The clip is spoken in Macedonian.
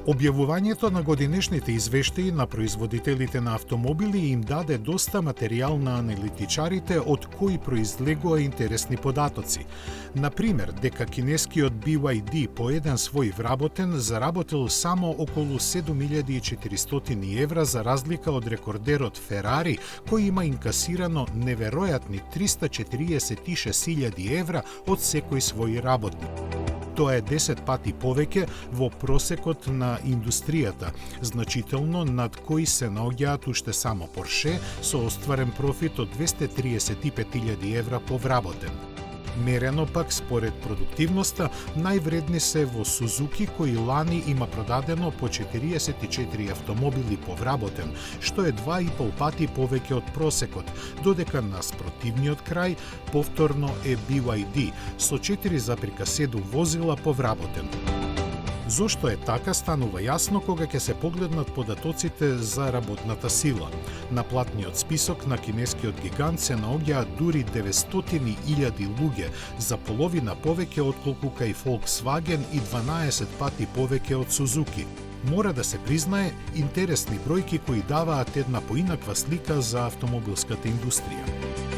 Објавувањето на годинешните извештаи на производителите на автомобили им даде доста материјал на аналитичарите од кои произлегува интересни податоци. Например, дека кинескиот BYD по еден свој вработен заработил само околу 7400 евра за разлика од рекордерот Ферари, кој има инкасирано неверојатни 346.000 евра од секој свој работник. Тоа е 10 пати повеќе во просекот на индустријата, значително над кои се наоѓаат уште само Порше со остварен профит од 235.000 евра по вработен. Мерено пак според продуктивноста, највредни се во Сузуки, кој лани има продадено по 44 автомобили по вработен, што е 2,5 пати повеќе од просекот, додека на спротивниот крај повторно е BYD со 4,7 возила по вработен. Зошто е така станува јасно кога ќе се погледнат податоците за работната сила. На платниот список на кинескиот гигант се наоѓаат дури 900.000 луѓе, за половина повеќе отколку кај Volkswagen и 12 пати повеќе од Suzuki. Мора да се признае интересни бројки кои даваат една поинаква слика за автомобилската индустрија.